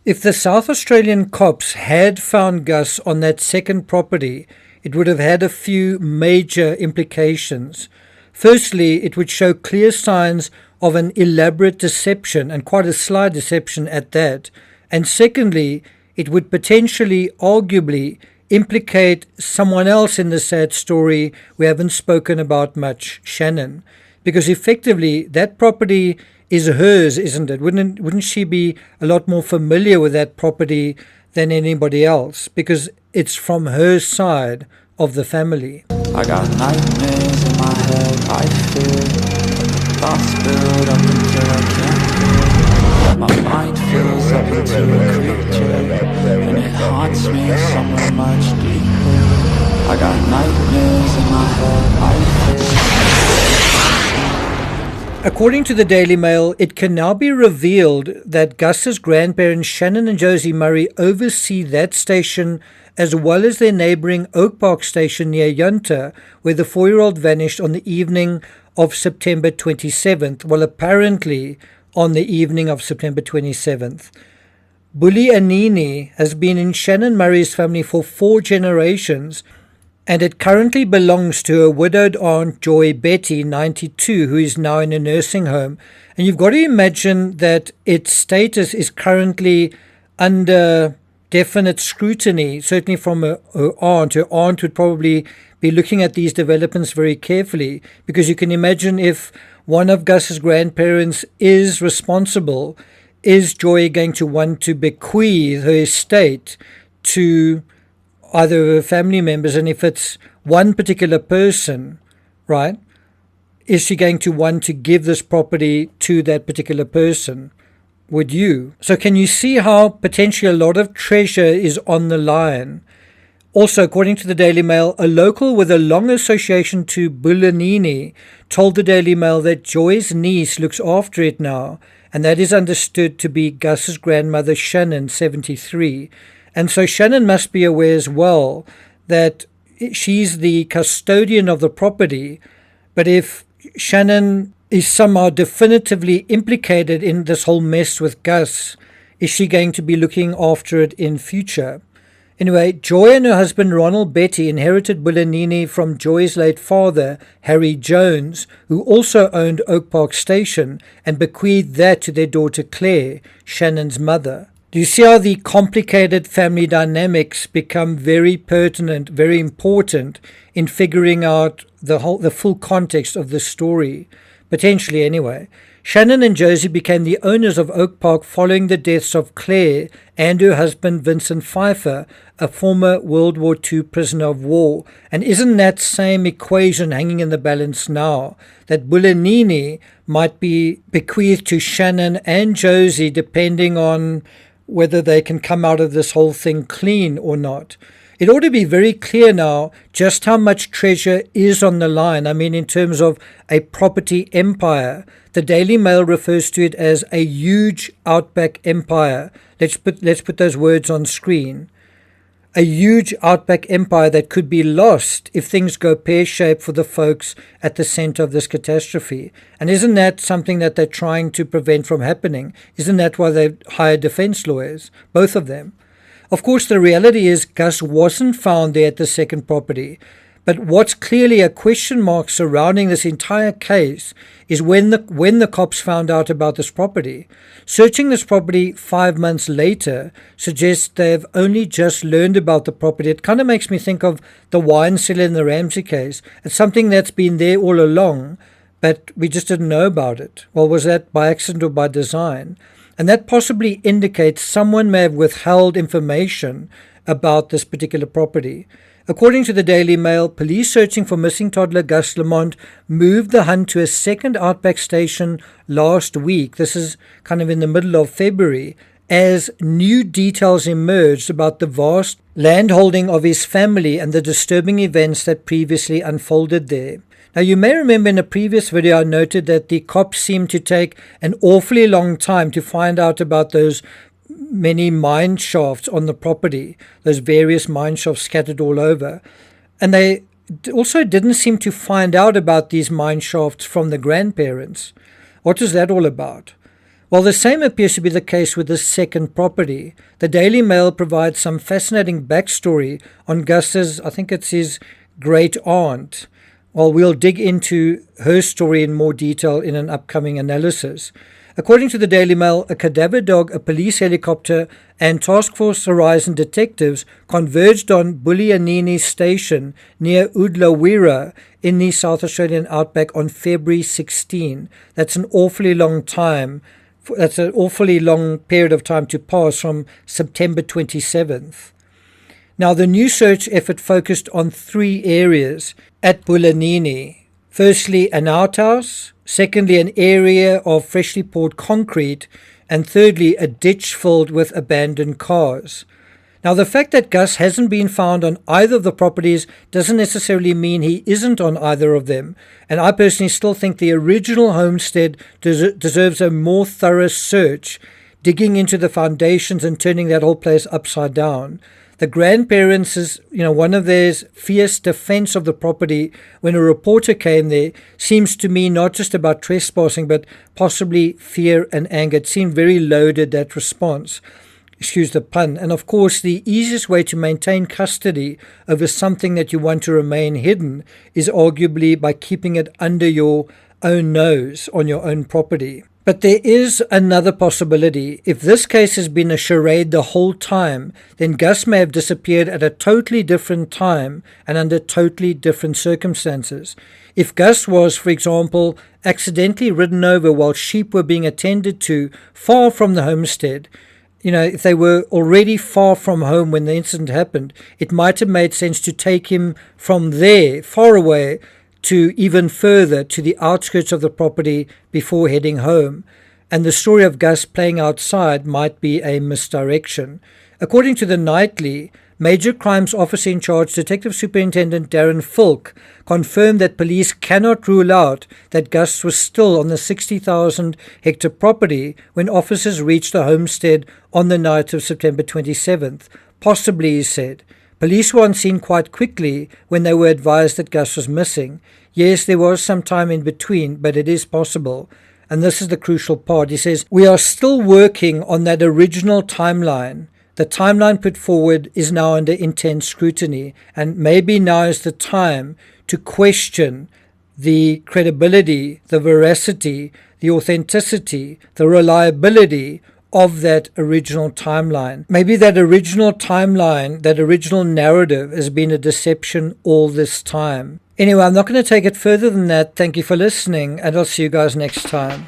If the South Australian cops had found Gus on that second property, it would have had a few major implications. Firstly, it would show clear signs of an elaborate deception, and quite a sly deception at that. And secondly, it would potentially, arguably, implicate someone else in the sad story we haven't spoken about much, Shannon. Because effectively, that property is hers, isn't it? Wouldn't she be a lot more familiar with that property than anybody else? Because it's from her side of the family. I got nightmares in my head, I fear thoughts build up until I can't. My mind fills up into a creature, and it haunts me somewhere much deeper. I got nightmares in my head, I fear. According to the Daily Mail, it can now be revealed that Gus's grandparents Shannon and Josie Murray oversee that station as well as their neighbouring Oak Park station near Yunta, where the 4-year-old vanished on the evening of September 27th, well, apparently on the evening of September 27th. Bullyaninnie has been in Shannon Murray's family for 4 generations, and it currently belongs to her widowed aunt Joy Betty, 92, who is now in a nursing home. And you've got to imagine that its status is currently under definite scrutiny, certainly from her aunt. Her aunt would probably be looking at these developments very carefully, because you can imagine if one of Gus's grandparents is responsible, is Joy going to want to bequeath her estate to either her family members? And if it's one particular person, right, is she going to want to give this property to that particular person? Would you? So can you see how potentially a lot of treasure is on the line? Also, according to the Daily Mail, a local with a long association to Bullyaninnie told the Daily Mail that Joy's niece looks after it now, and that is understood to be Gus's grandmother Shannon, 73. And so Shannon must be aware as well that she's the custodian of the property, but if Shannon is somehow definitively implicated in this whole mess with Gus, is she going to be looking after it in future? Anyway, Joy and her husband Ronald Betty inherited Bullyaninnie from Joy's late father, Harry Jones, who also owned Oak Park Station, and bequeathed that to their daughter Claire, Shannon's mother. Do you see how the complicated family dynamics become very pertinent, very important in figuring out the full context of the story? Potentially anyway. Shannon and Josie became the owners of Oak Park following the deaths of Claire and her husband Vincent Pfeiffer, a former World War II prisoner of war. And isn't that same equation hanging in the balance now? That Bullyaninnie might be bequeathed to Shannon and Josie depending on whether they can come out of this whole thing clean or not. It ought to be very clear now just how much treasure is on the line. I mean, in terms of a property empire. The Daily Mail refers to it as a huge Outback empire. Let's put those words on screen. A huge Outback empire that could be lost if things go pear-shaped for the folks at the center of this catastrophe. And isn't that something that they're trying to prevent from happening? Isn't that why they've hired defense lawyers, both of them? Of course, the reality is Gus wasn't found there at the second property. But what's clearly a question mark surrounding this entire case is when the cops found out about this property. Searching this property 5 months later suggests they've only just learned about the property. It kind of makes me think of the wine cellar in the Ramsey case. It's something that's been there all along, but we just didn't know about it. Well, was that by accident or by design? And that possibly indicates someone may have withheld information about this particular property. According to the Daily Mail, police searching for missing toddler Gus Lamont moved the hunt to a second Outback station last week. This is kind of in the middle of February, as new details emerged about the vast landholding of his family and the disturbing events that previously unfolded there. Now, you may remember in a previous video I noted that the cops seemed to take an awfully long time to find out about those many mine shafts on the property, those various mine shafts scattered all over. And they also didn't seem to find out about these mine shafts from the grandparents. What was that all about? While the same appears to be the case with the second property, the Daily Mail provides some fascinating backstory on Gus's, I think it's his great aunt. Well, we'll dig into her story in more detail in an upcoming analysis. According to the Daily Mail, a cadaver dog, a police helicopter, and Taskforce Horizon detectives converged on Bullyaninnie station near Udlawira in the South Australian Outback on February 16. That's an awfully long time. That's an awfully long period of time to pass from September 27th. Now, the new search effort focused on 3 areas at Bullyaninnie. Firstly, an outhouse. Secondly, an area of freshly poured concrete. And thirdly, a ditch filled with abandoned cars. Now, the fact that Gus hasn't been found on either of the properties doesn't necessarily mean he isn't on either of them. And I personally still think the original homestead deserves a more thorough search, digging into the foundations and turning that whole place upside down. The grandparents' one of their fierce defense of the property when a reporter came there seems to me not just about trespassing, but possibly fear and anger. It seemed very loaded, that response. Excuse the pun. And of course, the easiest way to maintain custody over something that you want to remain hidden is arguably by keeping it under your own nose on your own property. But there is another possibility. If this case has been a charade the whole time, then Gus may have disappeared at a totally different time and under totally different circumstances. If Gus was, for example, accidentally ridden over while sheep were being attended to far from the homestead, if they were already far from home when the incident happened, it might have made sense to take him from there, far away, to even further to the outskirts of the property before heading home. And the story of Gus playing outside might be a misdirection. According to the Nightly, Major Crimes Officer in Charge, Detective Superintendent Darren Filk, confirmed that police cannot rule out that Gus was still on the 60,000 hectare property when officers reached the homestead on the night of September 27th. Possibly, he said. Police were on scene quite quickly when they were advised that Gus was missing. Yes, there was some time in between, but it is possible. And this is the crucial part. He says, we are still working on that original timeline. The timeline put forward is now under intense scrutiny, and maybe now is the time to question the credibility, the veracity, the authenticity, the reliability of that original timeline. Maybe that original timeline, that original narrative has been a deception all this time. Anyway, I'm not going to take it further than that. Thank you for listening, and I'll see you guys next time.